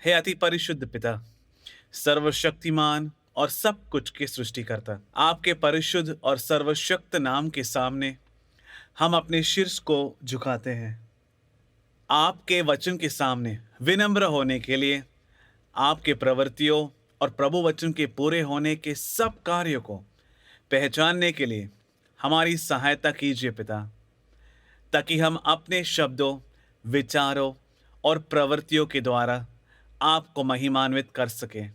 हे अति परिशुद्ध पिता, सर्वशक्तिमान और सब कुछ के सृष्टिकर्ता, आपके परिशुद्ध और सर्वशक्त नाम के सामने हम अपने शीर्ष को झुकाते हैं। आपके वचन के सामने विनम्र होने के लिए, आपके प्रवृत्तियों और प्रभु वचन के पूरे होने के सब कार्यों को पहचानने के लिए हमारी सहायता कीजिए पिता, ताकि हम अपने शब्दों, विचारों और प्रवृत्तियों के द्वारा आपको महिमान्वित कर सकें।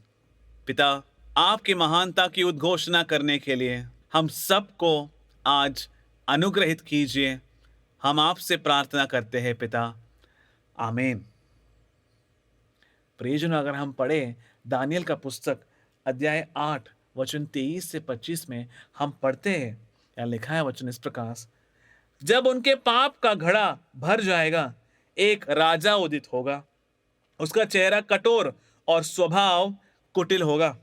पिता, आपकी महानता की उद्घोषणा करने के लिए हम सबको आज अनुग्रहित कीजिए। हम आपसे प्रार्थना करते हैं पिता, आमीन। प्रियजनों, अगर हम पढ़ें दानियल का पुस्तक अध्याय 8 वचन 23 से 25 में हम पढ़ते हैं, यहाँ लिखा है वचन इस प्रकार, जब उनके पाप का घड़ा भर जाएगा, एक राजा उदित होगा। उसका चेहरा कठोर और स्वभाव कुटिल होगा।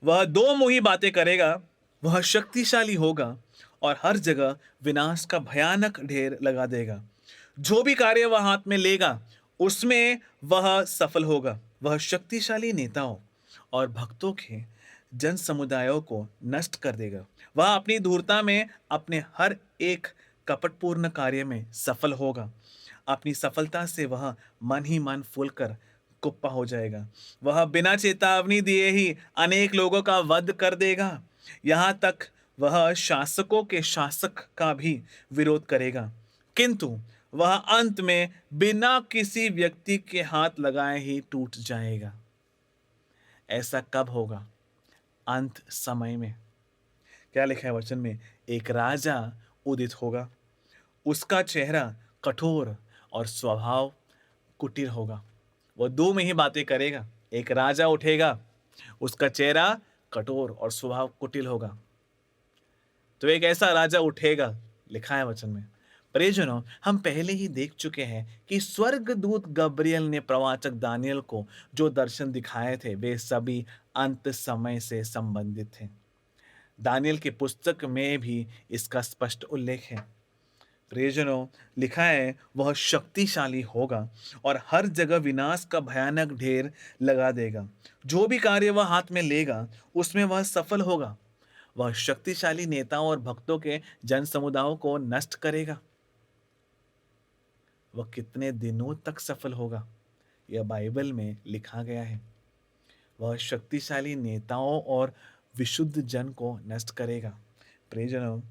वह दो मुही बातें करेगा। वह शक्तिशाली होगा और हर जगह विनाश का भयानक ढेर लगा देगा। जो भी कार्य वह हाथ में लेगा उसमें वह सफल होगा। वह शक्तिशाली नेताओं और भक्तों के जन समुदायों को नष्ट कर देगा। वह अपनी धूर्तता में अपने हर एक कपटपूर्ण कार्य में सफल होगा। अपनी सफलता से वह मन ही मन फूलकर कुप्पा हो जाएगा। वह बिना चेतावनी दिए ही अनेक लोगों का वध कर देगा। यहाँ तक वह शासकों के शासक का भी विरोध करेगा, किंतु वह अंत में बिना किसी व्यक्ति के हाथ लगाए ही टूट जाएगा। ऐसा कब होगा? अंत समय में। क्या लिखा है वचन में? एक राजा उदित होगा, उसका चेहरा कठोर और स्वभाव कुटिल होगा। वह दो में ही बातें करेगा। एक राजा उठेगा, उसका चेहरा कठोर और स्वभाव कुटिल होगा। तो एक ऐसा राजा उठेगा, लिखा है वचन में। परिजनों, हम पहले ही देख चुके हैं कि स्वर्गदूत गब्रियल ने प्रवाचक दानियल को जो दर्शन दिखाए थे वे सभी अंत समय से संबंधित थे। दानियल की पुस्तक में भी इसका स्पष्ट उल्लेख है। प्रियजनों, लिखा है वह शक्तिशाली होगा और हर जगह विनाश का भयानक ढेर लगा देगा। जो भी कार्य वह हाथ में लेगा उसमें वह सफल होगा। वह शक्तिशाली नेताओं और भक्तों के जन समुदायों को नष्ट करेगा। वह कितने दिनों तक सफल होगा, यह बाइबल में लिखा गया है। वह शक्तिशाली नेताओं और विशुद्ध जन को नष्ट करेगा। प्रियजनों,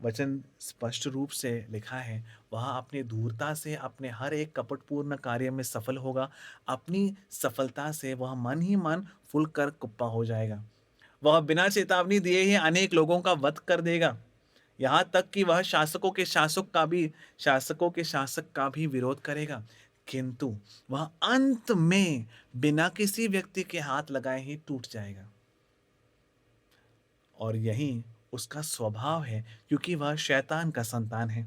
वचन स्पष्ट रूप से लिखा है वह अपनी धूर्तता से अपने हर एक कपटपूर्ण कार्य में सफल होगा। अपनी सफलता से वह मन ही मन फूलकर कुप्पा हो जाएगा। वह बिना चेतावनी दिए ही अनेक लोगों का वध कर देगा। यहाँ तक कि वह शासकों के शासक का भी विरोध करेगा, किंतु वह अंत में बिना किसी व्यक्ति के हाथ लगाए ही टूट जाएगा। और यही उसका स्वभाव है, क्योंकि वह शैतान का संतान है।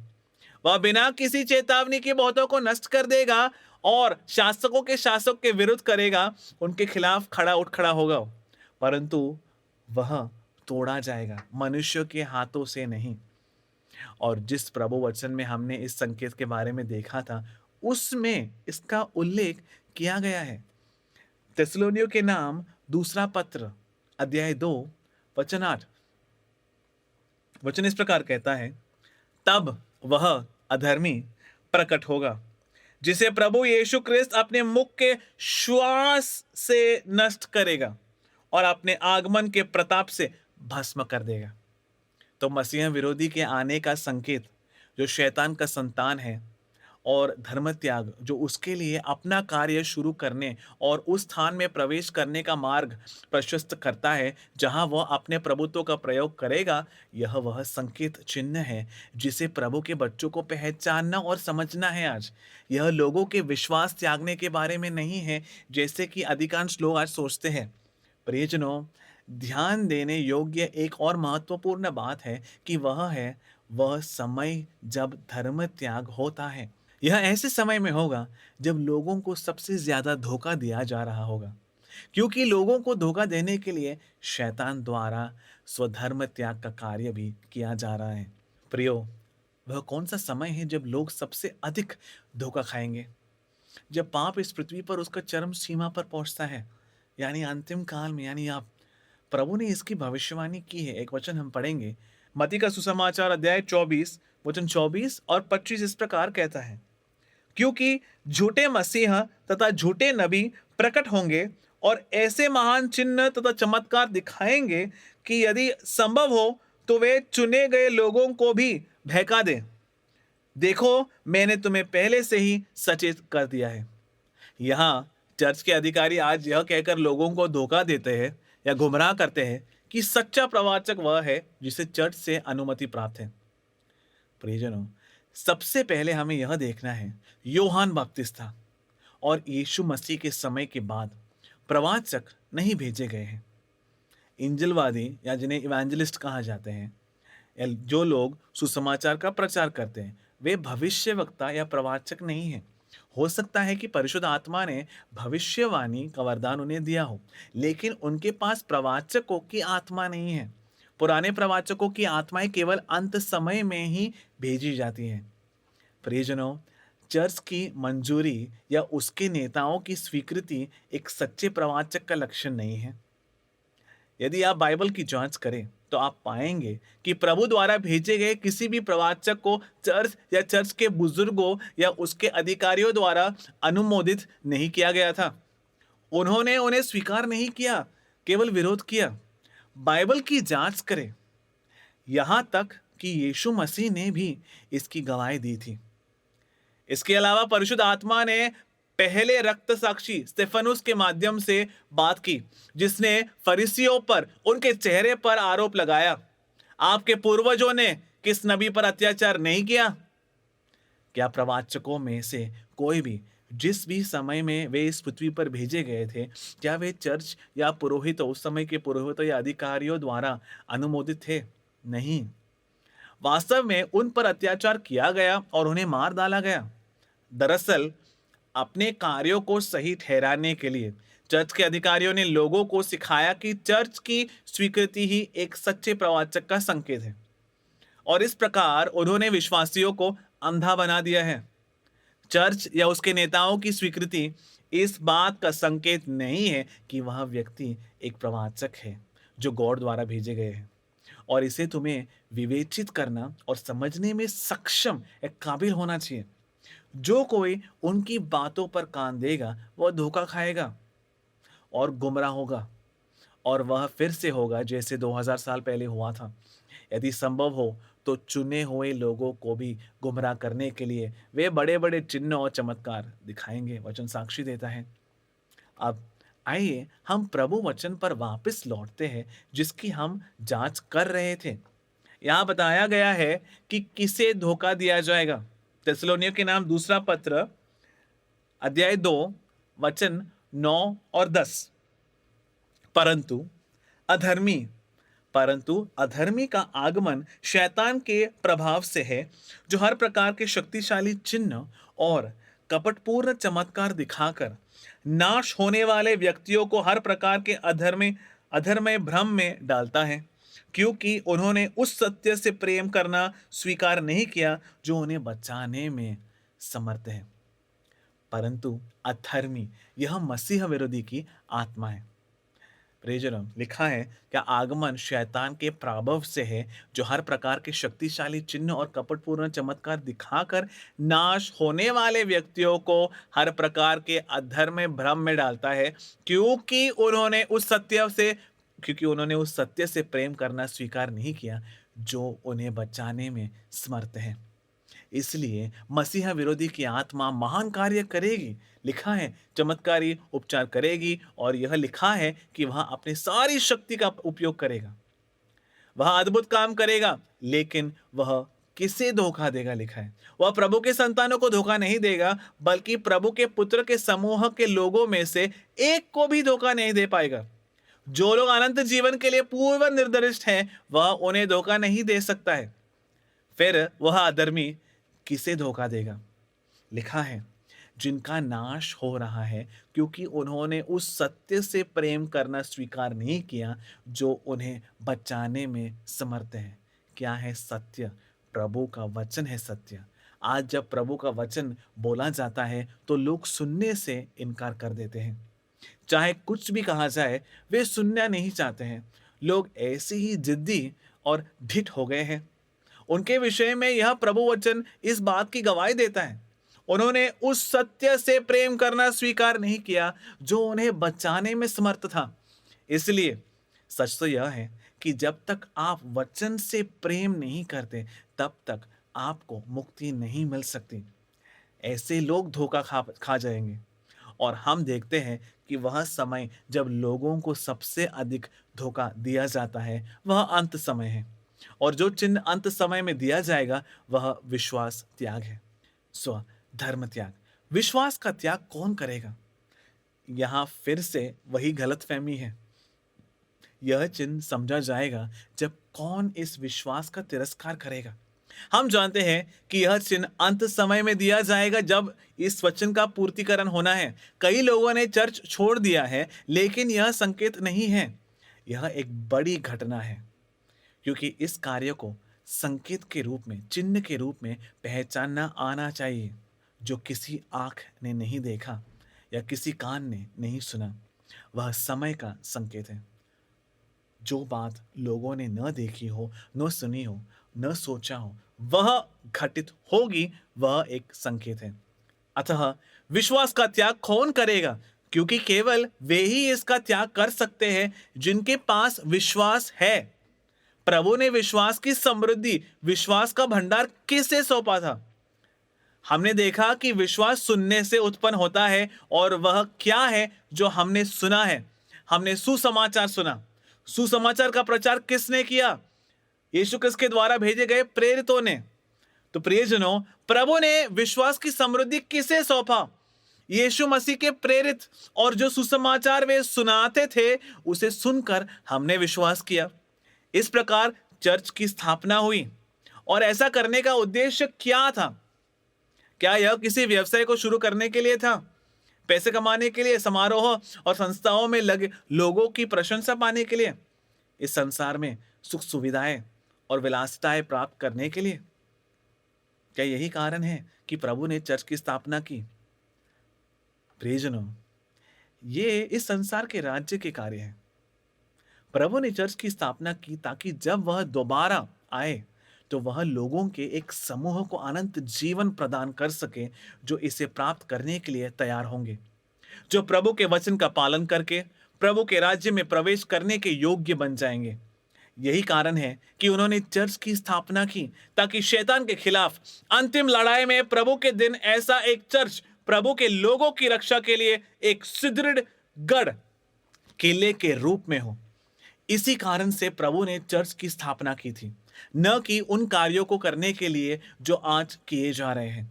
वह बिना किसी चेतावनी के बहुतों को नष्ट कर देगा और शासकों के शासक के विरुद्ध करेगा, उनके खिलाफ खड़ा होगा, परंतु वह तोड़ा जाएगा, मनुष्य के हाथों से नहीं। और जिस प्रभु वचन में हमने इस संकेत के बारे में देखा था, उसमें इसका उल्लेख किया गया है। थिस्सलुनीयों के नाम दूसरा पत्र अध्याय 2 वचन 8, वचन इस प्रकार कहता है, तब वह अधर्मी प्रकट होगा जिसे प्रभु यीशु क्रिस्त अपने मुख के श्वास से नष्ट करेगा और अपने आगमन के प्रताप से भस्म कर देगा। तो मसीह विरोधी के आने का संकेत जो शैतान का संतान है और धर्म त्याग जो उसके लिए अपना कार्य शुरू करने और उस स्थान में प्रवेश करने का मार्ग प्रशस्त करता है जहां वह अपने प्रभुत्व का प्रयोग करेगा, यह वह संकेत चिन्ह है जिसे प्रभु के बच्चों को पहचानना और समझना है। आज यह लोगों के विश्वास त्यागने के बारे में नहीं है जैसे कि अधिकांश लोग आज सोचते हैं। प्रियजनों, ध्यान देने योग्य एक और महत्वपूर्ण बात है कि वह समय जब धर्म त्याग होता है। यह ऐसे समय में होगा जब लोगों को सबसे ज्यादा धोखा दिया जा रहा होगा, क्योंकि लोगों को धोखा देने के लिए शैतान द्वारा स्वधर्म त्याग का कार्य भी किया जा रहा है। प्रियो, वह कौन सा समय है जब लोग सबसे अधिक धोखा खाएंगे? जब पाप इस पृथ्वी पर उसका चरम सीमा पर पहुंचता है, यानी अंतिम काल में, यानी आप प्रभु ने इसकी भविष्यवाणी की है। एक वचन हम पढ़ेंगे, मत्ती का सुसमाचार अध्याय 24 वचन 24 और 25 इस प्रकार कहता है, क्योंकि झूठे मसीहा तथा झूठे नबी प्रकट होंगे और ऐसे महान चिन्ह तथा चमत्कार दिखाएंगे कि यदि संभव हो तो वे चुने गए लोगों को भी बहका दें। देखो, मैंने तुम्हें पहले से ही सचेत कर दिया है। यहाँ चर्च के अधिकारी आज यह कहकर लोगों को धोखा देते हैं या गुमराह करते हैं कि सच्चा प्रवाचक वह है जिसे चर्च से अनुमति प्राप्त है। प्रियजनों, सबसे पहले हमें यह देखना है, यूहन्ना बपतिस्मा और यीशु मसीह के समय के बाद प्रवाचक नहीं भेजे गए हैं। इंजिलवादी या जिन्हें इवेंजलिस्ट कहा जाते हैं, या जो लोग सुसमाचार का प्रचार करते हैं, वे भविष्यवक्ता या प्रवाचक नहीं हैं। हो सकता है कि परिशुद्ध आत्मा ने भविष्यवाणी का वरदान उन्हें दिया हो, लेकिन उनके पास प्रवाचकों की आत्मा नहीं है। पुराने प्रवाचकों की आत्माएं केवल अंत समय में ही भेजी जाती हैं। प्रियजनों, चर्च की मंजूरी या उसके नेताओं की स्वीकृति एक सच्चे प्रवाचक का लक्षण नहीं है। यदि आप बाइबल की जांच करें तो आप पाएंगे कि प्रभु द्वारा भेजे गए किसी भी प्रवाचक को चर्च या चर्च के बुजुर्गों या उसके अधिकारियों द्वारा अनुमोदित नहीं किया गया था। उन्होंने उन्हें स्वीकार नहीं किया, केवल विरोध किया। बाइबल की जांच करें, यहां तक कि यीशु मसीह ने भी इसकी गवाही दी थी। इसके अलावा परिशुद्ध आत्मा ने पहले रक्त साक्षी स्तेफनुस के माध्यम से बात की, जिसने फरीसियों पर उनके चेहरे पर आरोप लगाया, आपके पूर्वजों ने किस नबी पर अत्याचार नहीं किया? क्या प्रवाचकों में से कोई भी जिस भी समय में वे इस पृथ्वी पर भेजे गए थे, क्या वे चर्च या पुरोहितों, उस समय के पुरोहितों या अधिकारियों द्वारा अनुमोदित थे? नहीं। वास्तव में उन पर अत्याचार किया गया और उन्हें मार डाला गया। दरअसल अपने कार्यों को सही ठहराने के लिए चर्च के अधिकारियों ने लोगों को सिखाया कि चर्च की स्वीकृति ही एक सच्चे प्रवाचक का संकेत है, और इस प्रकार उन्होंने विश्वासियों को अंधा बना दिया है। चर्च या उसके नेताओं की स्वीकृति इस बात का संकेत नहीं है कि वह व्यक्ति एक प्रवाचक है जो गॉड द्वारा भेजे गए हैं, और इसे तुम्हें विवेचित करना और समझने में सक्षम या काबिल होना चाहिए। जो कोई उनकी बातों पर कान देगा वह धोखा खाएगा और गुमराह होगा, और वह फिर से होगा जैसे 2000 साल पहले हुआ था। यदि संभव हो तो चुने हुए लोगों को भी गुमराह करने के लिए वे बड़े बड़े चिन्ह और चमत्कार दिखाएंगे। वचन साक्षी देता है। अब आइए हम प्रभु वचन पर वापस लौटते हैं जिसकी हम जांच कर रहे थे। यहाँ बताया गया है कि किसे धोखा दिया जाएगा। थिस्सलुनीकियों के नाम दूसरा पत्र अध्याय 2 वचन 9 और 10। परंतु अधर्मी का आगमन शैतान के प्रभाव से है, जो हर प्रकार के शक्तिशाली चिन्ह और कपटपूर्ण चमत्कार दिखाकर नाश होने वाले व्यक्तियों को हर प्रकार के अधर्म भ्रम में डालता है, क्योंकि उन्होंने उस सत्य से प्रेम करना स्वीकार नहीं किया जो उन्हें बचाने में समर्थ है। परंतु अधर्मी, यह मसीह विरोधी की आत्मा है। प्रियजनों, लिखा है क्या आगमन शैतान के प्रभाव से है, जो हर प्रकार के शक्तिशाली चिन्ह और कपटपूर्ण चमत्कार दिखाकर नाश होने वाले व्यक्तियों को हर प्रकार के अधर्म भ्रम में डालता है, क्योंकि उन्होंने उस सत्य से प्रेम करना स्वीकार नहीं किया जो उन्हें बचाने में समर्थ है। इसलिए मसीहा विरोधी की आत्मा महान कार्य करेगी। लिखा है चमत्कारी उपचार करेगी, और यह लिखा है कि वह अपनी सारी शक्ति का उपयोग करेगा, वह अद्भुत काम करेगा, लेकिन वह किसे धोखा देगा? लिखा है वह प्रभु के संतानों को धोखा नहीं देगा, बल्कि प्रभु के पुत्र के समूह के लोगों में से एक को भी धोखा नहीं दे पाएगा। जो लोग अनंत जीवन के लिए पूर्व निर्दिष्ट हैं, वह उन्हें धोखा नहीं दे सकता है। फिर वह अधर्मी किसे धोखा देगा? लिखा है जिनका नाश हो रहा है, क्योंकि उन्होंने उस सत्य से प्रेम करना स्वीकार नहीं किया जो उन्हें बचाने में समर्थ है। क्या है सत्य? प्रभु का वचन है सत्य। आज जब प्रभु का वचन बोला जाता है तो लोग सुनने से इनकार कर देते हैं। चाहे कुछ भी कहा जाए, वे सुनना नहीं चाहते हैं। लोग ऐसे ही जिद्दी और ढिठ हो गए हैं। उनके विषय में यह प्रभु वचन इस बात की गवाही देता है, उन्होंने उस सत्य से प्रेम करना स्वीकार नहीं किया जो उन्हें बचाने में समर्थ था। इसलिए सच तो यह है कि जब तक आप वचन से प्रेम नहीं करते, तब तक आपको मुक्ति नहीं मिल सकती। ऐसे लोग धोखा खा खा जाएंगे। और हम देखते हैं कि वह समय जब लोगों को सबसे अधिक धोखा दिया जाता है, वह अंत समय है। और जो चिन्ह अंत समय में दिया जाएगा, वह विश्वास त्याग है। स्व धर्म त्याग। विश्वास का त्याग कौन करेगा? यहाँ फिर से वही गलतफहमी है। यह चिन्ह समझा जाएगा जब कौन इस विश्वास का तिरस्कार करेगा। हम जानते हैं कि यह चिन्ह अंत समय में दिया जाएगा जब इस वचन का पूर्तिकरण होना है। कई लोगों ने चर्च छोड़ दिया है, लेकिन यह संकेत नहीं है। यह एक बड़ी घटना है, क्योंकि इस कार्य को संकेत के रूप में, चिन्ह के रूप में पहचानना आना चाहिए, जो किसी आंख ने नहीं देखा या किसी कान ने नहीं सुना। वह समय का संकेत है। जो बात लोगों ने न देखी हो, न सुनी हो, न सोचा हो, वह घटित होगी, वह एक संकेत है। अतः विश्वास का त्याग कौन करेगा? क्योंकि केवल वे ही इसका त्याग कर सकते हैं जिनके पास विश्वास है। प्रभु ने विश्वास की समृद्धि, विश्वास का भंडार किसे सौंपा था? हमने देखा कि विश्वास सुनने से उत्पन्न होता है, और वह क्या है जो हमने सुना है? हमने सुसमाचार सुना। सुसमाचार का प्रचार किसने किया? यीशु क्रिस्त के द्वारा भेजे गए प्रेरितों ने। तो प्रियजनों, प्रभु ने विश्वास की समृद्धि किसे सौंपा? यीशु मसीह के प्रेरित, और जो सुसमाचार वे सुनाते थे, उसे सुनकर हमने विश्वास किया। इस प्रकार चर्च की स्थापना हुई। और ऐसा करने का उद्देश्य क्या था? क्या यह किसी व्यवसाय को शुरू करने के लिए था? पैसे कमाने के लिए? समारोह और संस्थाओं में लगे लोगों की प्रशंसा पाने के लिए? इस संसार में सुख सुविधाएं और विलासिताएं प्राप्त करने के लिए? क्या यही कारण है कि प्रभु ने चर्च की स्थापना की? प्रियजनों, ये इस संसार के राज्य के कार्य है। प्रभु ने चर्च की स्थापना की ताकि जब वह दोबारा आए तो वह लोगों के एक समूह को अनंत जीवन प्रदान कर सके, जो इसे प्राप्त करने के लिए तैयार होंगे, जो प्रभु के वचन का पालन करके प्रभु के राज्य में प्रवेश करने के योग्य बन जाएंगे। यही कारण है कि उन्होंने चर्च की स्थापना की, ताकि शैतान के खिलाफ अंतिम लड़ाई में प्रभु के दिन ऐसा एक चर्च प्रभु के लोगों की रक्षा के लिए एक सुदृढ़ गढ़, किले के रूप में हो। इसी कारण से प्रभु ने चर्च की स्थापना की थी, न कि उन कार्यों को करने के लिए जो आज किए जा रहे हैं।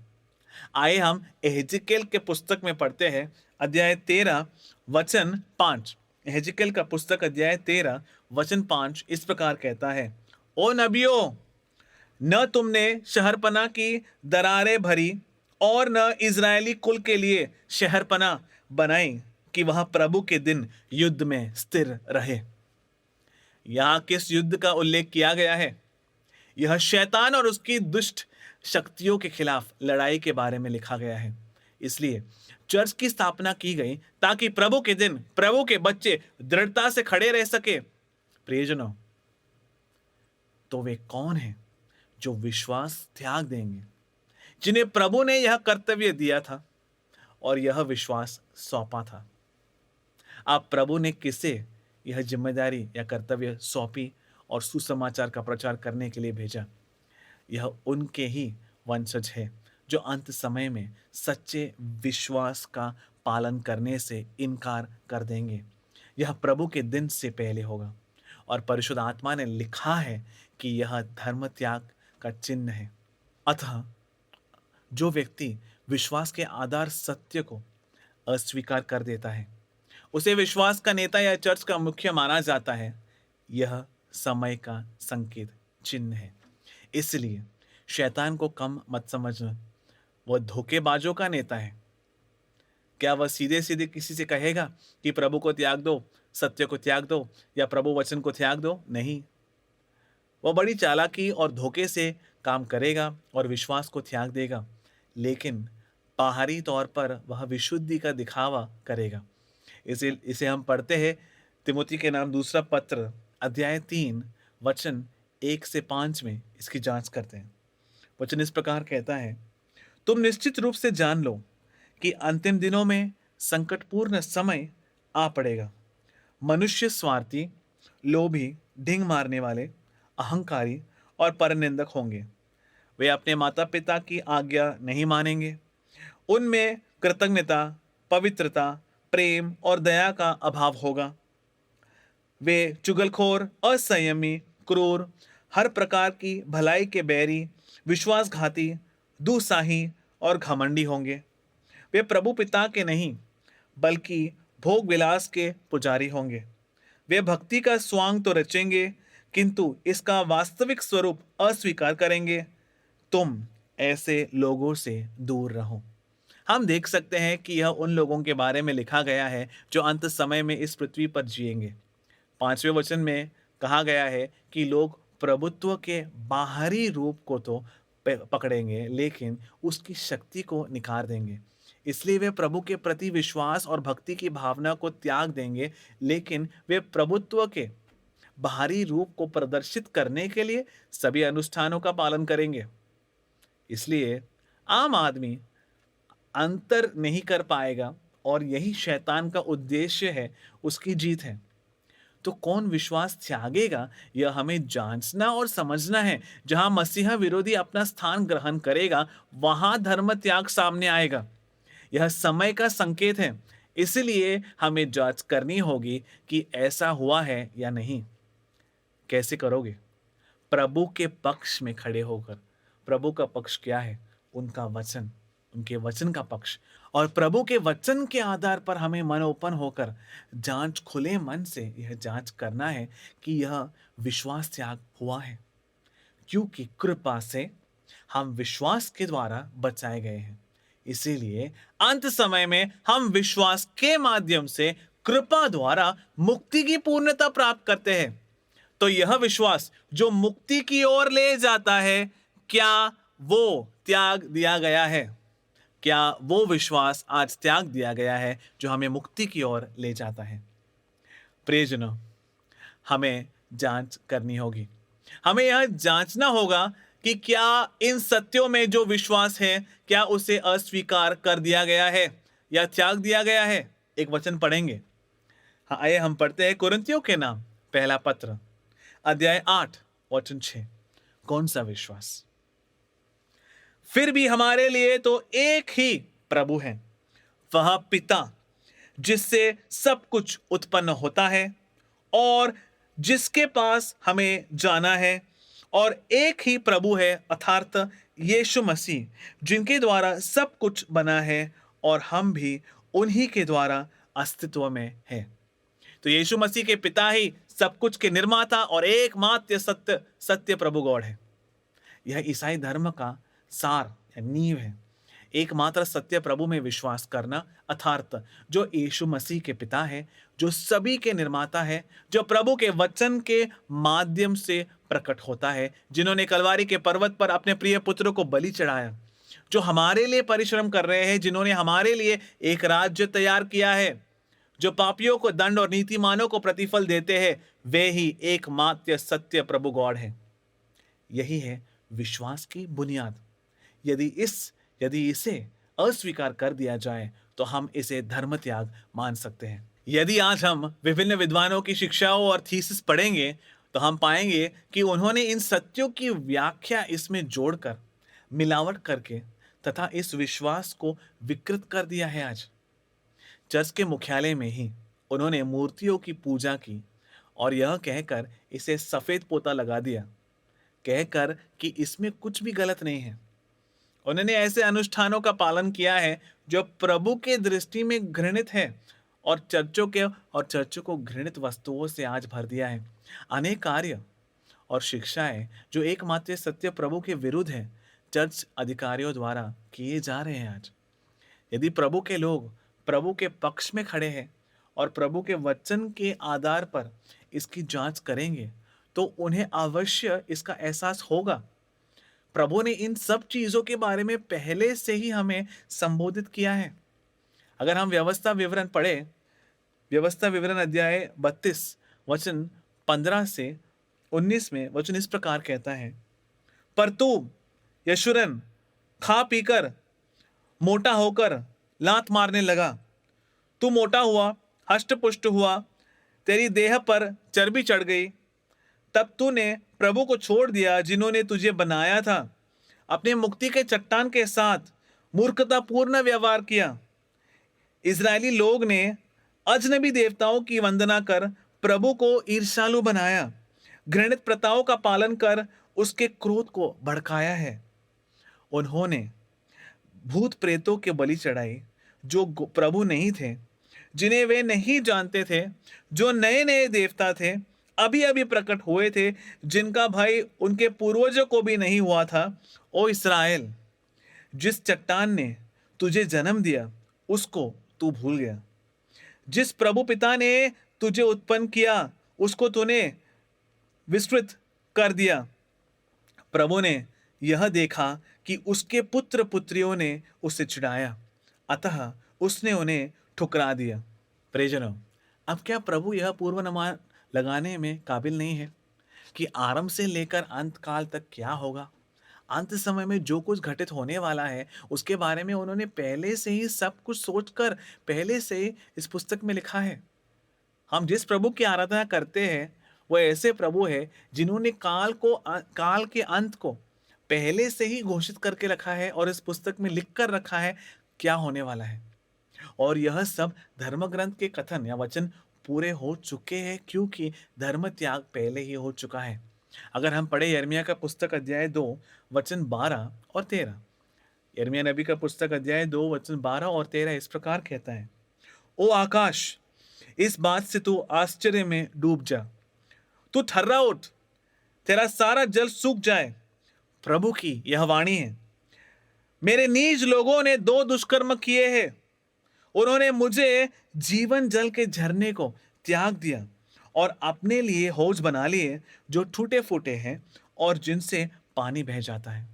आइए हम एहेजिकेल के पुस्तक में पढ़ते हैं, अध्याय 13 वचन 5। एहेजिकेल का पुस्तक अध्याय 13 वचन 5 इस प्रकार कहता है, ओ नबियों, न तुमने शहरपनाह की दरारें भरी और न इजरायली कुल के लिए शहरपनाह बनाई कि वह प्रभु के दिन युद्ध में स्थिर रहे। यहां किस युद्ध का उल्लेख किया गया है? यह शैतान और उसकी दुष्ट शक्तियों के खिलाफ लड़ाई के बारे में लिखा गया है। इसलिए चर्च की स्थापना की गई ताकि प्रभु के दिन प्रभु के बच्चे दृढ़ता से खड़े रह सके। प्रियजनों, तो वे कौन हैं जो विश्वास त्याग देंगे, जिन्हें प्रभु ने यह कर्तव्य दिया था और यह विश्वास सौंपा था? आप प्रभु ने किसे यह जिम्मेदारी या कर्तव्य सौंपी और सुसमाचार का प्रचार करने के लिए भेजा? यह उनके ही वंशज है जो अंत समय में सच्चे विश्वास का पालन करने से इनकार कर देंगे। यह प्रभु के दिन से पहले होगा, और परिशुद्ध आत्मा ने लिखा है कि यह धर्म त्याग का चिन्ह है। अतः जो व्यक्ति विश्वास के आधार सत्य को अस्वीकार कर देता है, उसे विश्वास का नेता या चर्च का मुख्य माना जाता है। यह समय का संकेत, चिन्ह है। इसलिए शैतान को कम मत समझना, वह धोखेबाजों का नेता है। क्या वह सीधे सीधे किसी से कहेगा कि प्रभु को त्याग दो, सत्य को त्याग दो या प्रभु वचन को त्याग दो? नहीं, वह बड़ी चालाकी और धोखे से काम करेगा और विश्वास को त्याग देगा, लेकिन बाहरी तौर पर वह विशुद्धि का दिखावा करेगा। इसे इसे हम पढ़ते हैं तिमोथी के नाम दूसरा पत्र अध्याय 3 वचन 1 से 5 में इसकी जांच करते हैं। वचन इस प्रकार कहता है, तुम निश्चित रूप से जान लो कि अंतिम दिनों में संकटपूर्ण समय आ पड़ेगा। मनुष्य स्वार्थी, लोभी, ढींग मारने वाले, अहंकारी और परनिंदक होंगे। वे अपने माता पिता की आज्ञा नहीं मानेंगे। उनमें कृतज्ञता, पवित्रता, प्रेम और दया का अभाव होगा। वे चुगलखोर, असंयमी, क्रूर, हर प्रकार की भलाई के बैरी, विश्वासघाती, दुस्साही और घमंडी होंगे। वे प्रभु पिता के नहीं बल्कि भोग विलास के पुजारी होंगे। वे भक्ति का स्वांग तो रचेंगे, किंतु इसका वास्तविक स्वरूप अस्वीकार करेंगे। तुम ऐसे लोगों से दूर रहो। हम देख सकते हैं कि यह उन लोगों के बारे में लिखा गया है जो अंत समय में इस पृथ्वी पर जिएंगे। 5वें वचन में कहा गया है कि लोग प्रभुत्व के बाहरी रूप को तो पकड़ेंगे, लेकिन उसकी शक्ति को निखार देंगे। इसलिए वे प्रभु के प्रति विश्वास और भक्ति की भावना को त्याग देंगे, लेकिन वे प्रभुत्व के बाहरी रूप को प्रदर्शित करने के लिए सभी अनुष्ठानों का पालन करेंगे। इसलिए आम आदमी अंतर नहीं कर पाएगा और यही शैतान का उद्देश्य है, उसकी जीत है। तो कौन विश्वास त्यागेगा, यह हमें जांचना और समझना है। जहां मसीहा विरोधी अपना स्थान ग्रहण करेगा, वहां धर्म त्याग सामने आएगा। यह समय का संकेत है, इसलिए हमें जांच करनी होगी कि ऐसा हुआ है या नहीं। कैसे करोगे? प्रभु के पक्ष में खड़े होकर। प्रभु का पक्ष क्या है? उनका वचन, उनके वचन का पक्ष। और प्रभु के वचन के आधार पर हमें मनोपन होकर जांच, खुले मन से यह जांच करना है कि यह विश्वास त्याग हुआ है, क्योंकि कृपा से हम विश्वास के द्वारा बचाए गए हैं। इसीलिए अंत समय में हम विश्वास के माध्यम से कृपा द्वारा मुक्ति की पूर्णता प्राप्त करते हैं। तो यह विश्वास जो मुक्ति की ओर ले जाता है, क्या वो त्याग दिया गया है? क्या वो विश्वास आज त्याग दिया गया है जो हमें मुक्ति की ओर ले जाता है? प्रियजनों, हमें जांच करनी होगी। हमें यह जांचना होगा कि क्या इन सत्यों में जो विश्वास है, क्या उसे अस्वीकार कर दिया गया है या त्याग दिया गया है? एक वचन पढ़ेंगे। हाँ, आइए हम पढ़ते हैं कुरिन्थियों के नाम पहला पत्र अध्याय 8 वचन 6। कौन सा विश्वास? फिर भी हमारे लिए तो एक ही प्रभु है, वह पिता जिससे सब कुछ उत्पन्न होता है और जिसके पास हमें जाना है, और एक ही प्रभु है अर्थात यीशु मसीह, जिनके द्वारा सब कुछ बना है और हम भी उन्हीं के द्वारा अस्तित्व में हैं। तो यीशु मसीह के पिता ही सब कुछ के निर्माता और एकमात्र सत्य प्रभु गॉड है। यह ईसाई धर्म का सार या नींव है। एकमात्र सत्य प्रभु में विश्वास करना अर्थात जो यीशु मसीह के पिता है, जो सभी के निर्माता है, जो प्रभु के वचन के माध्यम से प्रकट होता है, जिन्होंने कलवारी के पर्वत पर अपने प्रिय पुत्र को बलि चढ़ाया, जो हमारे लिए परिश्रम कर रहे हैं, जिन्होंने हमारे लिए एक राज्य तैयार किया है, जो पापियों को दंड और नीतिमानों को प्रतिफल देते हैं, वे ही एकमात्र सत्य प्रभु गॉड है। यही है विश्वास की बुनियाद। यदि इसे अस्वीकार कर दिया जाए तो हम इसे धर्म त्याग मान सकते हैं। यदि आज हम विभिन्न विद्वानों की शिक्षाओं और थीसिस पढ़ेंगे तो हम पाएंगे कि उन्होंने इन सत्यों की व्याख्या इसमें जोड़कर, मिलावट करके तथा इस विश्वास को विकृत कर दिया है। आज चर्च के मुख्यालय में ही उन्होंने मूर्तियों की पूजा की और यह कहकर इसे सफेद पोता लगा दिया, कहकर कि इसमें कुछ भी गलत नहीं है। उन्होंने ऐसे अनुष्ठानों का पालन किया है जो प्रभु के दृष्टि में घृणित है और चर्चों को घृणित वस्तुओं से आज भर दिया है। अनेक कार्य और शिक्षाएं जो एकमात्र सत्य प्रभु के विरुद्ध है, चर्च अधिकारियों द्वारा किए जा रहे हैं। आज यदि प्रभु के लोग प्रभु के पक्ष में खड़े हैं और प्रभु के वचन के आधार पर इसकी जांच करेंगे तो उन्हें अवश्य इसका एहसास होगा। प्रभु ने इन सब चीज़ों के बारे में पहले से ही हमें संबोधित किया है। अगर हम व्यवस्था विवरण पढ़ें, व्यवस्था विवरण अध्याय 32 वचन 15 से 19 में वचन इस प्रकार कहता है, पर तू यशूरन खा पीकर मोटा होकर लात मारने लगा। तू मोटा हुआ, हष्ट-पुष्ट हुआ, तेरी देह पर चर्बी चढ़ गई। तब तूने प्रभु को छोड़ दिया जिन्होंने तुझे बनाया था। अपने मुक्ति के चट्टान के साथ मूर्खतापूर्ण व्यवहार किया। इजरायली लोग ने अजनबी देवताओं की वंदना कर प्रभु को ईर्ष्यालु बनाया। घृणित प्रथाओं का पालन कर उसके क्रोध को भड़काया है। उन्होंने भूत प्रेतों के बलि चढ़ाई जो प्रभु नहीं थे, जिन्हें वे नहीं जानते थे, जो नए नए देवता थे, अभी अभी प्रकट हुए थे, जिनका भय उनके पूर्वजों को भी नहीं हुआ था। ओ इस्राएल, जिस चट्टान ने तुझे जन्म दिया उसको तू भूल गया। जिस प्रभु पिता ने तुझे उत्पन्न किया उसको तूने विस्मृत कर दिया। प्रभु ने यह देखा कि उसके पुत्र पुत्रियों ने उसे चिढ़ाया, अतः उसने उन्हें ठुकरा दिया। प्रियजनों, अब क्या प्रभु यह पूर्वानुमान लगाने में काबिल नहीं है कि आरंभ से लेकर अंत काल तक क्या होगा? अंत समय में जो कुछ घटित होने वाला है उसके बारे में उन्होंने पहले से ही सब कुछ सोचकर पहले से ही इस पुस्तक में लिखा है। हम जिस प्रभु की आराधना करते हैं वह ऐसे प्रभु है जिन्होंने काल के अंत को पहले से ही घोषित करके रखा है और इस पुस्तक में लिख कर रखा है क्या होने वाला है। और यह सब धर्म ग्रंथ के कथन या वचन पूरे हो चुके हैं क्योंकि धर्म त्याग पहले ही हो चुका है। अगर हम पढ़े यिर्मयाह का पुस्तक अध्याय 2 वचन 12 और 13, यिर्मयाह नबी का पुस्तक अध्याय 2 वचन 12 और 13 इस प्रकार कहता है, ओ आकाश, इस बात से तू आश्चर्य में डूब जा, तू थर्रा उठ, तेरा सारा जल सूख जाए। प्रभु की यह वाणी है, मेरे नीच लोगों ने दो दुष्कर्म किए हैं। उन्होंने मुझे जीवन जल के झरने को त्याग दिया और अपने लिए हौज बना लिए जो टूटे फूटे हैं और जिनसे पानी बह जाता है।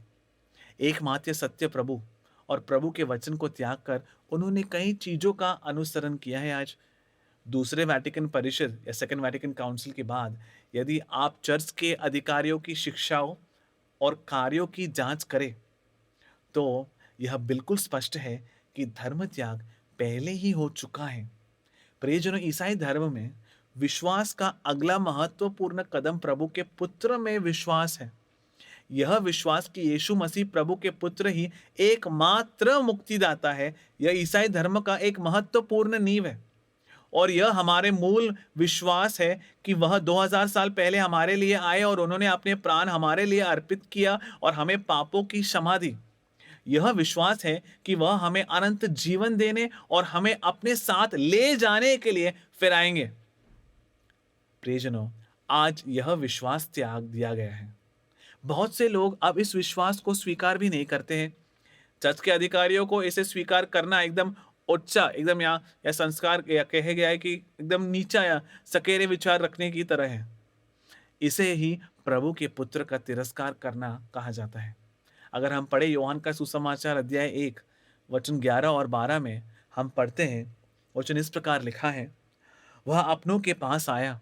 एकमात्र सत्य प्रभु और प्रभु के वचन को त्याग कर उन्होंने कई चीजों का अनुसरण किया है। आज दूसरे वैटिकन परिषद या सेकंड वैटिकन काउंसिल के बाद यदि आप चर्च के अधिकारियों की शिक्षाओं और कार्यों की जांच करें तो यह बिल्कुल स्पष्ट है कि धर्म त्याग पहले ही हो चुका है। प्रियजनों, ईसाई धर्म में विश्वास का अगला महत्वपूर्ण कदम प्रभु के पुत्र में विश्वास है। यह विश्वास कि यीशु मसीह प्रभु के पुत्र ही एकमात्र मुक्तिदाता है, यह ईसाई धर्म का एक महत्वपूर्ण नींव है। और यह हमारे मूल विश्वास है कि वह 2000 साल पहले हमारे लिए आए और उन्होंने अपने प्राण हमारे लिए अर्पित किया और हमें पापों की क्षमा दी। यह विश्वास है कि वह हमें अनंत जीवन देने और हमें अपने साथ ले जाने के लिए फिर आएंगे। प्रियजनों, आज यह विश्वास त्याग दिया गया है। बहुत से लोग अब इस विश्वास को स्वीकार भी नहीं करते हैं। चर्च के अधिकारियों को इसे स्वीकार करना एकदम उच्चा, एकदम या संस्कार या कहे गया है कि एकदम नीचा या सकेरे विचार रखने की तरह है। इसे ही प्रभु के पुत्र का तिरस्कार करना कहा जाता है। अगर हम पढ़े योहान का सुसमाचार अध्याय 1 वचन 11 और 12 में हम पढ़ते हैं, वचन इस प्रकार लिखा है, वह अपनों के पास आया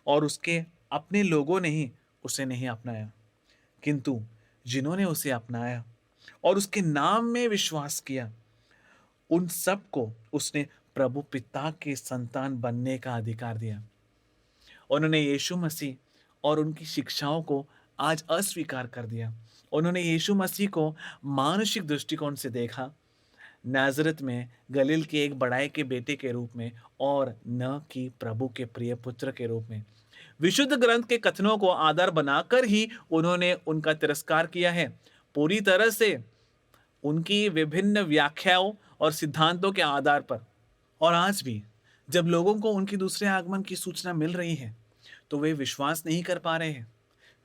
और उसके अपने लोगों ने ही उसे नहीं अपनाया, किंतु जिन्होंने उसे अपनाया और उसके नाम में विश्वास किया उन सबको उसने प्रभु पिता के संतान बनने का अधिकार दिया। उन्होंने यीशु मसीह और उनकी शिक्षाओं को आज अस्वीकार कर दिया। उन्होंने यीशु मसीह को मानसिक दृष्टिकोण से देखा, नाज़रेत में गलील के एक बड़ाई के बेटे के रूप में और न कि प्रभु के प्रिय पुत्र के रूप में। विशुद्ध ग्रंथ के कथनों को आधार बनाकर ही उन्होंने उनका तिरस्कार किया है, पूरी तरह से उनकी विभिन्न व्याख्याओं और सिद्धांतों के आधार पर। और आज भी जब लोगों को उनकी दूसरे आगमन की सूचना मिल रही है तो वे विश्वास नहीं कर पा रहे हैं।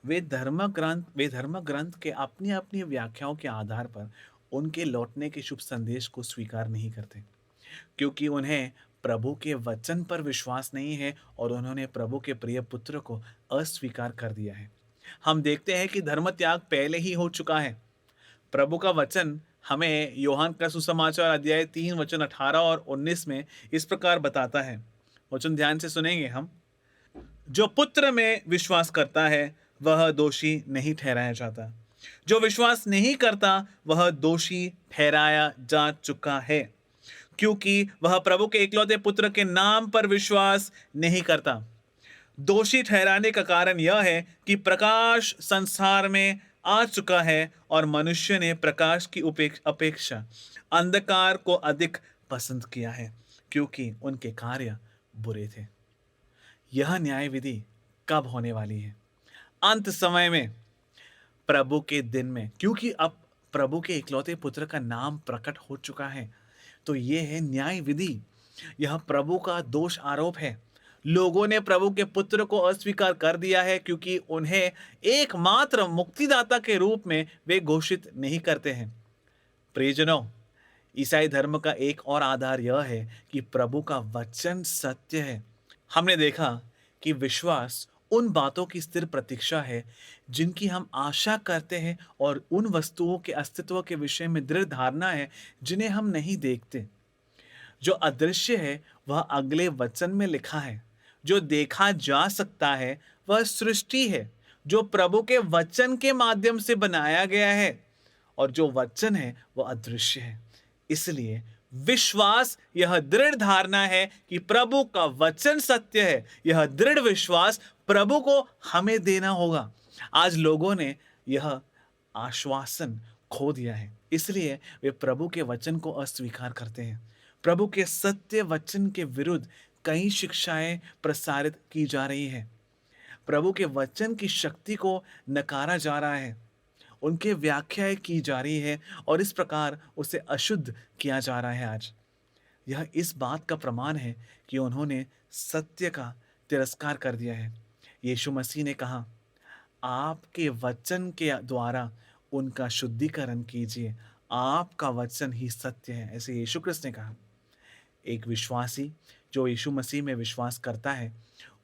वे धर्म ग्रंथ के अपनी अपनी व्याख्याओं के आधार पर उनके लौटने के शुभ संदेश को स्वीकार नहीं करते, क्योंकि उन्हें प्रभु के वचन पर विश्वास नहीं है और उन्होंने प्रभु के प्रिय पुत्र को अस्वीकार कर दिया है। हम देखते हैं कि धर्म त्याग पहले ही हो चुका है। प्रभु का वचन हमें योहान का सुसमाचार अध्याय 3 वचन 18 और 19 में इस प्रकार बताता है। वचन ध्यान से सुनेंगे हम। जो पुत्र में विश्वास करता है वह दोषी नहीं ठहराया जाता, जो विश्वास नहीं करता वह दोषी ठहराया जा चुका है, क्योंकि वह प्रभु के इकलौते पुत्र के नाम पर विश्वास नहीं करता। दोषी ठहराने का कारण यह है कि प्रकाश संसार में आ चुका है और मनुष्य ने प्रकाश की अपेक्षा अंधकार को अधिक पसंद किया है, क्योंकि उनके कार्य बुरे थे। यह न्याय विधि कब होने वाली है? अंत समय में, प्रभु के दिन में, क्योंकि अब प्रभु के इकलौते पुत्र का नाम प्रकट हो चुका है। तो यह है न्याय विधि। यह प्रभु का दोष आरोप है। लोगों ने प्रभु के पुत्र को अस्वीकार कर दिया है, क्योंकि उन्हें एकमात्र मुक्तिदाता के रूप में वे घोषित नहीं करते हैं। प्रियजनों, ईसाई धर्म का एक और आधार यह है कि प्रभु का वचन सत्य है। हमने देखा कि विश्वास उन बातों की स्थिर प्रतीक्षा है जिनकी हम आशा करते हैं, और उन वस्तुओं के अस्तित्व के विषय में दृढ़ धारणा है जिन्हें हम नहीं देखते। जो अदृश्य है वह अगले वचन में लिखा है। जो देखा जा सकता है वह सृष्टि है, जो प्रभु के वचन के माध्यम से बनाया गया है, और जो वचन है वह अदृश्य है। इसलिए विश्वास यह दृढ़ धारणा है कि प्रभु का वचन सत्य है। यह दृढ़ विश्वास प्रभु को हमें देना होगा। आज लोगों ने यह आश्वासन खो दिया है, इसलिए वे प्रभु के वचन को अस्वीकार करते हैं। प्रभु के सत्य वचन के विरुद्ध कई शिक्षाएं प्रसारित की जा रही है। प्रभु के वचन की शक्ति को नकारा जा रहा है, उनके व्याख्याएं की जा रही है, और इस प्रकार उसे अशुद्ध किया जा रहा है। आज यह इस बात का प्रमाण है कि उन्होंने सत्य का तिरस्कार कर दिया है। यीशु मसीह ने कहा, आपके वचन के द्वारा उनका शुद्धिकरण कीजिए, आपका वचन ही सत्य है, ऐसे यीशु क्रिस्त ने कहा। एक विश्वासी जो यीशु मसीह में विश्वास करता है,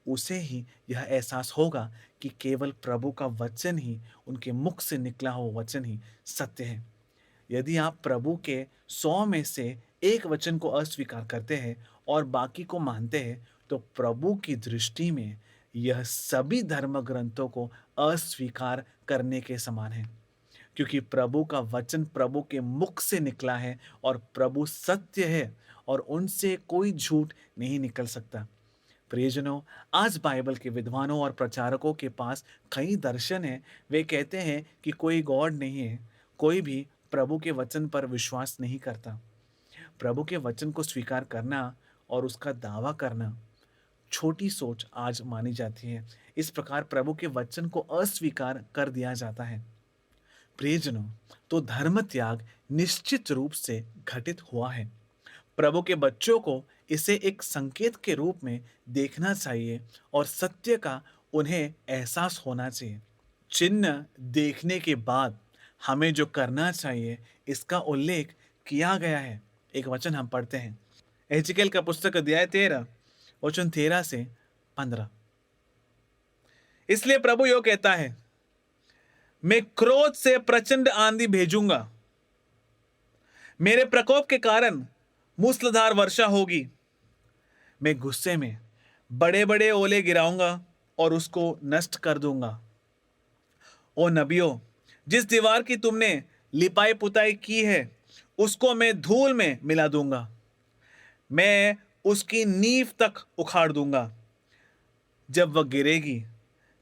उसे ही यह एहसास होगा कि केवल प्रभु का वचन ही, उनके मुख से निकला हुआ वचन ही सत्य है। यदि आप प्रभु के 100 में से एक वचन को अस्वीकार करते हैं और बाकी को मानते हैं, तो प्रभु की दृष्टि में यह सभी धर्म ग्रंथों को अस्वीकार करने के समान है, क्योंकि प्रभु का वचन प्रभु के मुख से निकला है और प्रभु सत्य है और उनसे कोई झूठ नहीं निकल सकता। प्रियजनों, आज बाइबल के विद्वानों और प्रचारकों के पास कई दर्शन हैं। वे कहते हैं कि कोई गॉड नहीं है, कोई भी प्रभु के वचन पर विश्वास नहीं करता। प्रभु के वचन को स्वीकार करना और उसका दावा करना छोटी सोच आज मानी जाती है। इस प्रकार प्रभु के वचन को अस्वीकार कर दिया जाता है। प्रियजनों, तो धर्म त्याग निश्चित रूप से घटित हुआ है। प्रभु के बच्चों को इसे एक संकेत के रूप में देखना चाहिए और सत्य का उन्हें एहसास होना चाहिए। चिन्ह देखने के बाद हमें जो करना चाहिए, इसका उल्लेख किया गया है। एक वचन हम पढ़ते हैं, एहजकेल का पुस्तक अध्याय 13 वचन 13 से 15। इसलिए प्रभु यो कहता है, मैं क्रोध से प्रचंड आंधी भेजूंगा, मेरे प्रकोप के कारण मूसलाधार वर्षा होगी। मैं गुस्से में बड़े बड़े ओले गिराऊंगा और उसको नष्ट कर दूंगा। ओ नबियों, जिस दीवार की तुमने लिपाई पुताई की है, उसको मैं धूल में मिला दूंगा। मैं उसकी नींव तक उखाड़ दूंगा। जब वह गिरेगी,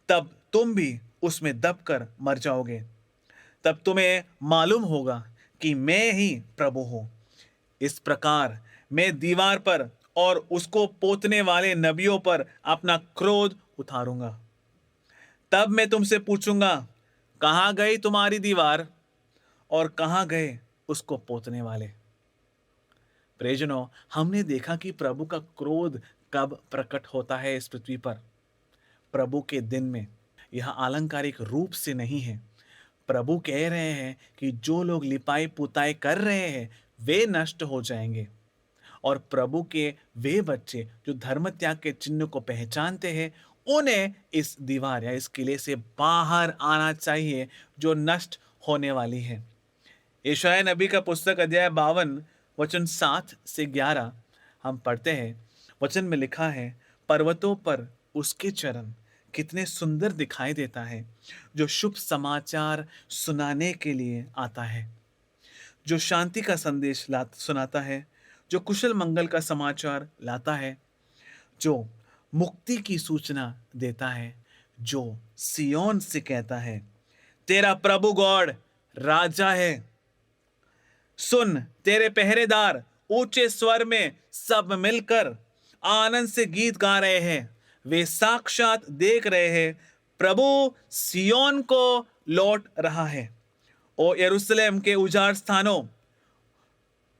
तब तुम भी उसमें दबकर मर जाओगे। तब तुम्हें मालूम होगा कि मैं ही प्रभु हूं। इस प्रकार मैं दीवार पर और उसको पोतने वाले नबियों पर अपना क्रोध उतारूंगा। तब मैं तुमसे पूछूंगा, कहाँ गई तुम्हारी दीवार और कहाँ गए उसको पोतने वाले? प्रियजनों, हमने देखा कि प्रभु का क्रोध कब प्रकट होता है इस पृथ्वी पर। प्रभु के दिन में। यह अलंकारिक रूप से नहीं है। प्रभु कह रहे हैं कि जो लोग लिपाई पुताई कर रहे हैं वे नष्ट हो जाएंगे, और प्रभु के वे बच्चे जो धर्म त्याग के चिन्ह को पहचानते हैं उन्हें इस दीवार या इस किले से बाहर आना चाहिए जो नष्ट होने वाली है। यशायाह नबी का पुस्तक अध्याय 52 वचन 7 से 11 हम पढ़ते हैं। वचन में लिखा है, पर्वतों पर उसके चरण कितने सुंदर दिखाई देता है, जो शुभ समाचार सुनाने के लिए आता है, जो शांति का संदेश सुनाता है, जो कुशल मंगल का समाचार लाता है, जो मुक्ति की सूचना देता है, जो सियोन से कहता है, तेरा प्रभु गॉड राजा है। सुन, तेरे पहरेदार ऊंचे स्वर में सब मिलकर आनंद से गीत गा रहे हैं। वे साक्षात देख रहे हैं, प्रभु सियोन को लौट रहा है। ओ यरूशलेम के उजाड़ स्थानों,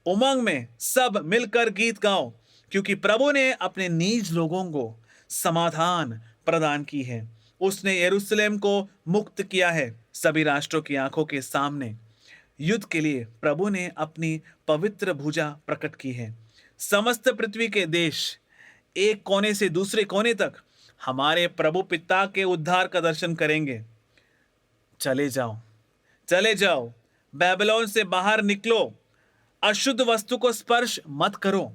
उमंग में सब मिलकर गीत गाओ, क्योंकि प्रभु ने अपने निज लोगों को समाधान प्रदान की है। उसने यरूशलेम को मुक्त किया है। सभी राष्ट्रों की आंखों के सामने युद्ध के लिए प्रभु ने अपनी पवित्र भुजा प्रकट की है। समस्त पृथ्वी के देश एक कोने से दूसरे कोने तक हमारे प्रभु पिता के उद्धार का दर्शन करेंगे। चले जाओ, चले जाओ, बेबीलोन से बाहर निकलो, अशुद्ध वस्तु को स्पर्श मत करो।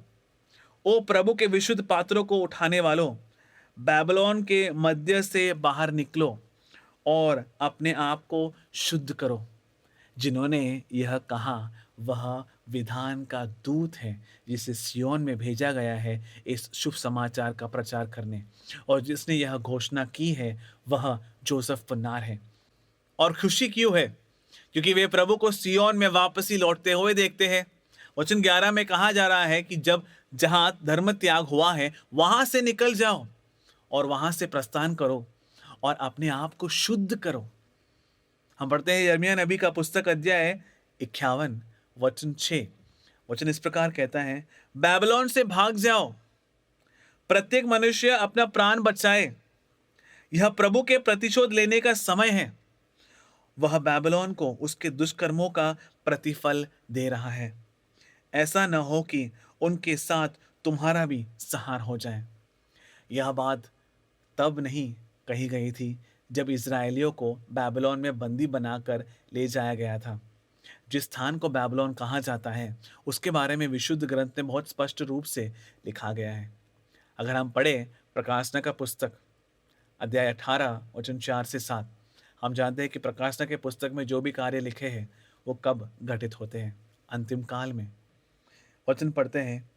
ओ प्रभु के विशुद्ध पात्रों को उठाने वालों, बेबीलोन के मध्य से बाहर निकलो और अपने आप को शुद्ध करो। जिन्होंने यह कहा वह विधान का दूत है, जिसे सियोन में भेजा गया है इस शुभ समाचार का प्रचार करने, और जिसने यह घोषणा की है वह जोसेफ पुन्नार है। और खुशी क्यों है? क्योंकि वे प्रभु को सियोन में वापसी लौटते हुए देखते हैं। वचन 11 में कहा जा रहा है कि जब जहां धर्म त्याग हुआ है वहां से निकल जाओ और वहां से प्रस्थान करो और अपने आप को शुद्ध करो। हम पढ़ते हैं यिर्मयाह नबी का पुस्तक अध्याय 51 वचन 6। वचन इस प्रकार कहता है, बेबीलोन से भाग जाओ, प्रत्येक मनुष्य अपना प्राण बचाए। यह प्रभु के प्रतिशोध लेने का समय है। वह बेबीलोन को उसके दुष्कर्मों का प्रतिफल दे रहा है। ऐसा न हो कि उनके साथ तुम्हारा भी संहार हो जाए। यह बात तब नहीं कही गई थी जब इजरायलियों को बेबीलोन में बंदी बनाकर ले जाया गया था। जिस स्थान को बेबीलोन कहा जाता है उसके बारे में विशुद्ध ग्रंथ में बहुत स्पष्ट रूप से लिखा गया है। अगर हम पढ़े प्रकाशना का पुस्तक अध्याय 18 वचन 4 से 7, हम जानते हैं कि प्रकाशना के पुस्तक में जो भी कार्य लिखे हैं वो कब घटित होते हैं, अंतिम काल में। वचन पढ़ते हैं,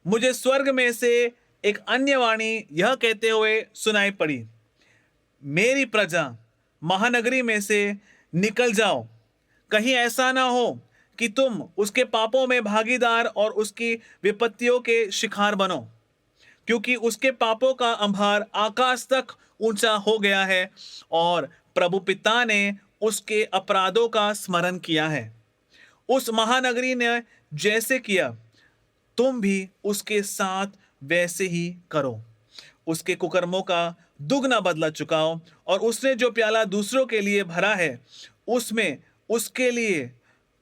मुझे स्वर्ग में से एक अन्य वाणी यह कहते हुए सुनाई पड़ी, मेरी प्रजा महानगरी में से निकल जाओ, कहीं ऐसा ना हो कि तुम उसके पापों में भागीदार और उसकी विपत्तियों के शिकार बनो, क्योंकि उसके पापों का अंबार आकाश तक ऊंचा हो गया है और प्रभु पिता ने उसके अपराधों का स्मरण किया है। उस महानगरी ने जैसे किया तुम भी उसके साथ वैसे ही करो। उसके कुकर्मों का दुगना बदला चुकाओ और उसने जो प्याला दूसरों के लिए भरा है उसमें उसके लिए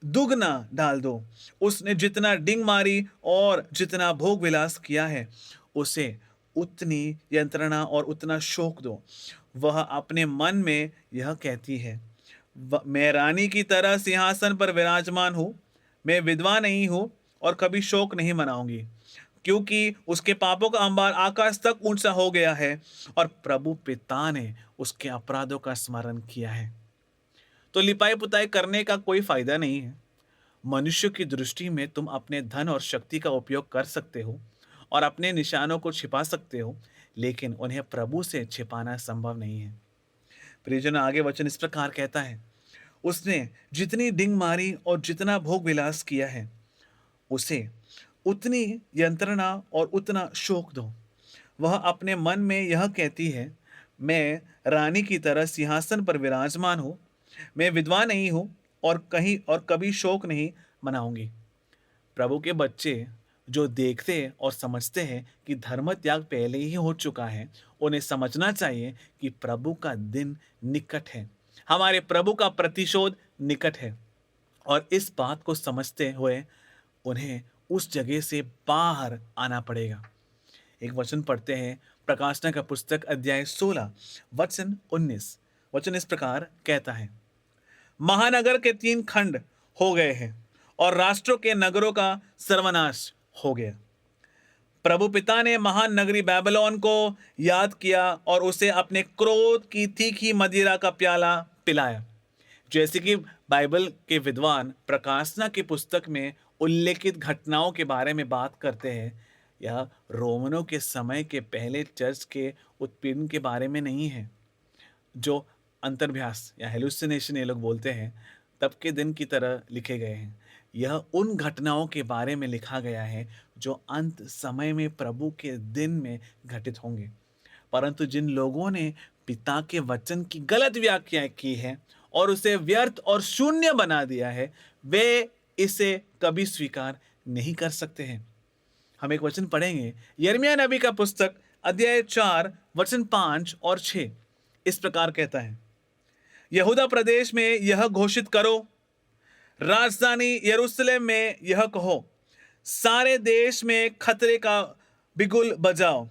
दुगना डाल दो। उसने जितना डिंग मारी और जितना भोग विलास किया है उसे उतनी यंत्रणा और उतना शोक दो। वह अपने मन में यह कहती है, मैं रानी की तरह सिंहासन पर विराजमान हूँ, मैं विधवा नहीं हूँ और कभी शोक नहीं मनाऊंगी, क्योंकि उसके पापों का अंबार आकाश तक ऊंचा हो गया है और प्रभु पिता ने उसके अपराधों का स्मरण किया है। तो लिपाई पुताई करने का कोई फायदा नहीं है। मनुष्य की दृष्टि में तुम अपने धन और शक्ति का उपयोग कर सकते हो और अपने निशानों को छिपा सकते हो, लेकिन उन्हें प्रभु से छिपाना संभव नहीं है। प्रियजन, आगे वचन इस प्रकार कहता है, उसने जितनी डिंग मारी और जितना भोग विलास किया है उसे उतनी यंत्रणा और उतना शोक दो। वह अपने मन में यह कहती है, मैं रानी की तरह सिंहासन पर विराजमान हूँ, मैं विधवा नहीं हूँ और कभी शोक नहीं मनाऊंगी। प्रभु के बच्चे जो देखते और समझते हैं कि धर्म त्याग पहले ही हो चुका है, उन्हें समझना चाहिए कि प्रभु का दिन निकट है, हमारे प्रभु का प्रतिशोध निकट है। और इस बात को समझते हुए उन्हें उस जगह से बाहर आना पड़ेगा। एक वचन पढ़ते हैं प्रकाशना का पुस्तक अध्याय 16 वचन 19। वचन इस प्रकार कहता है, महानगर के 3 खंड हो गए हैं और राष्ट्रों के नगरों का सर्वनाश हो गया। प्रभु पिता ने महान नगरी बैबलोन को याद किया और उसे अपने क्रोध की तीखी मदिरा का प्याला पिलाया। जैसे कि बाइबल के विद्वान प्रकाशना की पुस्तक में उल्लेखित घटनाओं के बारे में बात करते हैं, यह रोमनों के समय के पहले चर्च के उत्पीड़न के बारे में नहीं है, जो अंतर्भ्यास या हेलुसिनेशन ये लोग बोलते हैं, तब के दिन की तरह लिखे गए हैं। यह उन घटनाओं के बारे में लिखा गया है जो अंत समय में प्रभु के दिन में घटित होंगे। परंतु जिन लोगों ने पिता के वचन की गलत व्याख्या की है और उसे व्यर्थ और शून्य बना दिया है, वे इसे कभी स्वीकार नहीं कर सकते हैं। हम एक वचन पढ़ेंगे, यिर्मयाह नबी का पुस्तक अध्याय 4 वचन 5 और 6 इस प्रकार कहता है, यहूदा प्रदेश में यह घोषित करो, राजधानी यरूशलेम में यह कहो, सारे देश में खतरे का बिगुल बजाओ,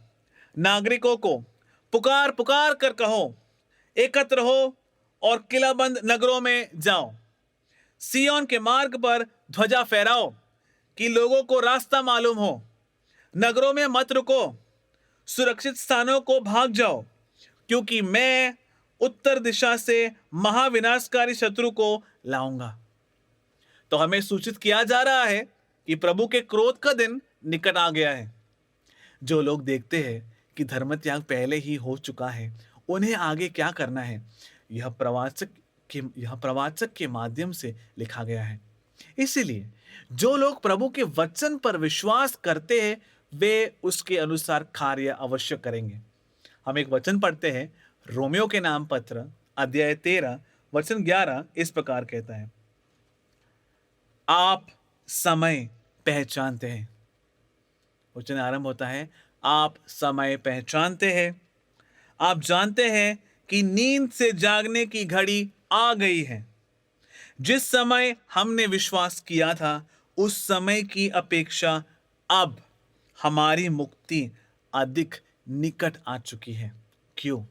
नागरिकों को पुकार पुकार कर कहो, एकत्र हो और किलाबंद नगरों में जाओ, सिय्योन के मार्ग पर ध्वजा फहराओ कि लोगों को रास्ता मालूम हो, नगरों में मत रुको, सुरक्षित स्थानों को भाग जाओ, क्योंकि मैं उत्तर दिशा से महाविनाशकारी शत्रु को लाऊंगा। तो हमें सूचित किया जा रहा है कि प्रभु के क्रोध का दिन निकट आ गया है। जो लोग देखते हैं कि धर्म त्याग पहले ही हो चुका है, उन्हें आगे क्या करना है, यह प्रवाचक के माध्यम से लिखा गया है। इसीलिए जो लोग प्रभु के वचन पर विश्वास करते हैं, वे उसके अनुसार कार्य अवश्य करेंगे। हम एक वचन पढ़ते हैं, रोमियो के नाम पत्र अध्याय 13 वचन 11 इस प्रकार कहता है, आप समय पहचानते हैं। वचन आरंभ होता है, आप समय पहचानते हैं, आप जानते हैं कि नींद से जागने की घड़ी आ गई है। जिस समय हमने विश्वास किया था, उस समय की अपेक्षा अब हमारी मुक्ति अधिक निकट आ चुकी है। क्यों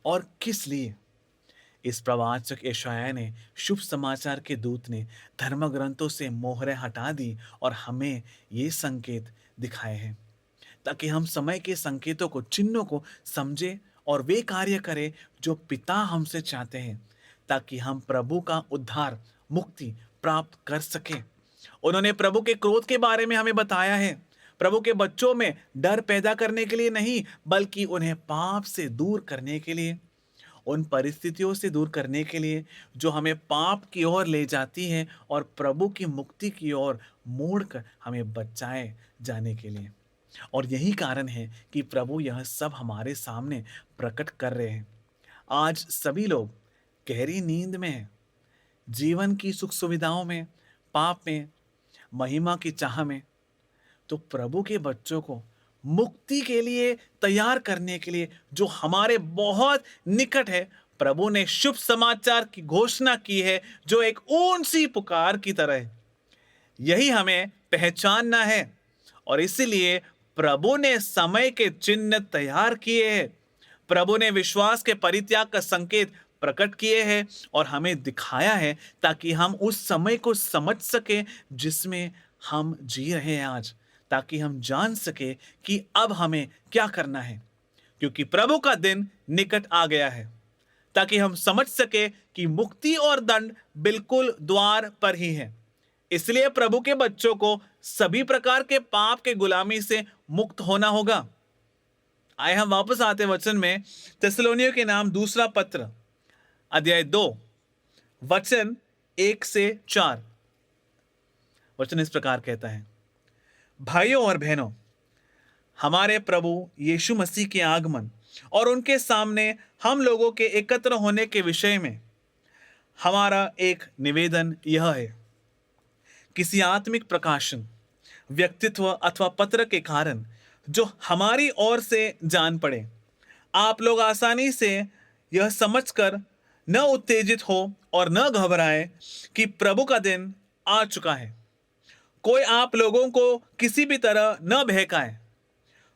और किस लिए? इस प्रवाचक यशायाह ने, शुभ समाचार के दूत ने धर्म ग्रंथों से मोहरें हटा दी और हमें ये संकेत दिखाए हैं, ताकि हम समय के संकेतों को, चिन्हों को समझे और वे कार्य करें जो पिता हमसे चाहते हैं, ताकि हम प्रभु का उद्धार, मुक्ति प्राप्त कर सकें। उन्होंने प्रभु के क्रोध के बारे में हमें बताया है, प्रभु के बच्चों में डर पैदा करने के लिए नहीं, बल्कि उन्हें पाप से दूर करने के लिए, उन परिस्थितियों से दूर करने के लिए जो हमें पाप की ओर ले जाती हैं और प्रभु की मुक्ति की ओर मोड़कर हमें बचाए जाने के लिए। और यही कारण है कि प्रभु यह सब हमारे सामने प्रकट कर रहे हैं। आज सभी लोग गहरी नींद में हैं, जीवन की सुख सुविधाओं में, पाप में, महिमा की चाह में। तो प्रभु के बच्चों को मुक्ति के लिए तैयार करने के लिए, जो हमारे बहुत निकट है, प्रभु ने शुभ समाचार की घोषणा की है, जो एक ऊंची पुकार की तरह है। यही हमें पहचानना है और इसीलिए प्रभु ने समय के चिन्ह तैयार किए हैं। प्रभु ने विश्वास के परित्याग का संकेत प्रकट किए हैं और हमें दिखाया है, ताकि हम उस समय को समझ सकें जिसमें हम जी रहे हैं आज, ताकि हम जान सके कि अब हमें क्या करना है, क्योंकि प्रभु का दिन निकट आ गया है, ताकि हम समझ सके कि मुक्ति और दंड बिल्कुल द्वार पर ही है। इसलिए प्रभु के बच्चों को सभी प्रकार के पाप के गुलामी से मुक्त होना होगा। आए हम वापस आते वचन में, थिस्सलुनीकियों के नाम दूसरा पत्र अध्याय 2 वचन 1 से 4। वचन इस प्रकार कहता है, भाइयों और बहनों, हमारे प्रभु यीशु मसीह के आगमन और उनके सामने हम लोगों के एकत्र होने के विषय में हमारा एक निवेदन यह है, किसी आत्मिक प्रकाशन, व्यक्तित्व अथवा पत्र के कारण जो हमारी ओर से जान पड़े, आप लोग आसानी से यह समझकर न उत्तेजित हो और न घबराए कि प्रभु का दिन आ चुका है। कोई आप लोगों को किसी भी तरह न बहकाए।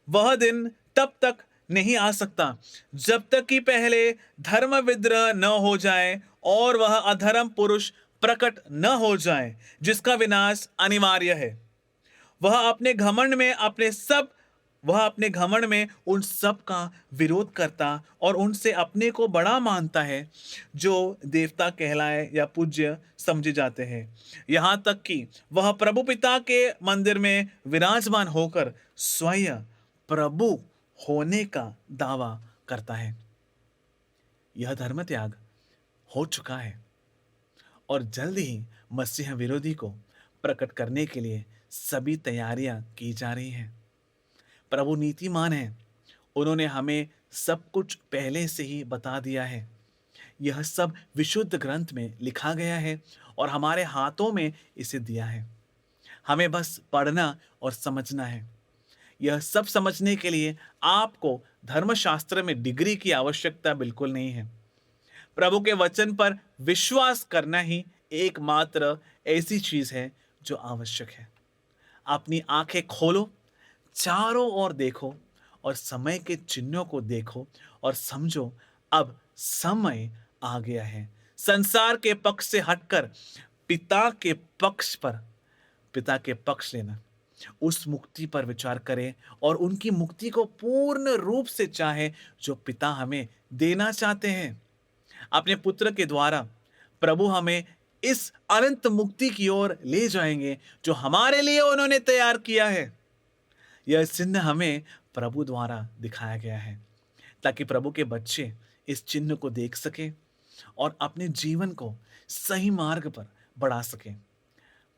वह दिन तब तक नहीं आ सकता जब तक कि पहले धर्म विद्रोह न हो जाए और वह अधर्म पुरुष प्रकट न हो जाए जिसका विनाश अनिवार्य है। वह अपने घमंड में उन सब का विरोध करता और उनसे अपने को बड़ा मानता है जो देवता कहलाए या पूज्य समझे जाते हैं। यहाँ तक कि वह प्रभु पिता के मंदिर में विराजमान होकर स्वयं प्रभु होने का दावा करता है। यह धर्म त्याग हो चुका है और जल्द ही मसीह विरोधी को प्रकट करने के लिए सभी तैयारियां की जा रही हैं। प्रभु नीतिमान है, उन्होंने हमें सब कुछ पहले से ही बता दिया है। यह सब विशुद्ध ग्रंथ में लिखा गया है और हमारे हाथों में इसे दिया है। हमें बस पढ़ना और समझना है। यह सब समझने के लिए आपको धर्मशास्त्र में डिग्री की आवश्यकता बिल्कुल नहीं है। प्रभु के वचन पर विश्वास करना ही एकमात्र ऐसी चीज है जो आवश्यक है। अपनी आंखें खोलो, चारों ओर देखो और समय के चिन्हों को देखो और समझो अब समय आ गया है। संसार के पक्ष से हटकर पिता के पक्ष लेना, उस मुक्ति पर विचार करें और उनकी मुक्ति को पूर्ण रूप से चाहे जो पिता हमें देना चाहते हैं। अपने पुत्र के द्वारा प्रभु हमें इस अनंत मुक्ति की ओर ले जाएंगे जो हमारे लिए उन्होंने तैयार किया है। यह चिन्ह हमें प्रभु द्वारा दिखाया गया है ताकि प्रभु के बच्चे इस चिन्ह को देख सके और अपने जीवन को सही मार्ग पर बढ़ा सके।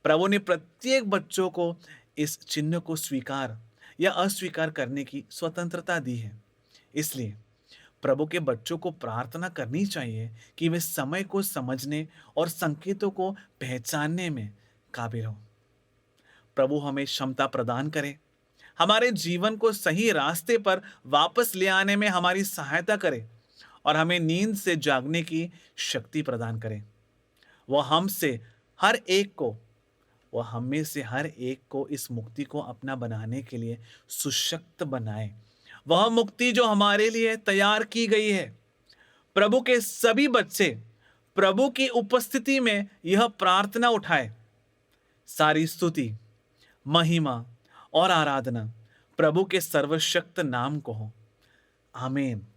प्रभु ने प्रत्येक बच्चों को इस चिन्ह को स्वीकार या अस्वीकार करने की स्वतंत्रता दी है। इसलिए प्रभु के बच्चों को प्रार्थना करनी चाहिए कि वे समय को समझने और संकेतों को पहचानने में काबिल हो। प्रभु हमें क्षमता प्रदान करे, हमारे जीवन को सही रास्ते पर वापस ले आने में हमारी सहायता करे और हमें नींद से जागने की शक्ति प्रदान करे। वह हम में से हर एक को इस मुक्ति को अपना बनाने के लिए सुशक्त बनाए। वह मुक्ति जो हमारे लिए तैयार की गई है। प्रभु के सभी बच्चे प्रभु की उपस्थिति में यह प्रार्थना उठाए। सारी स्तुति, महिमा और आराधना प्रभु के सर्वशक्त नाम को हो। आमीन।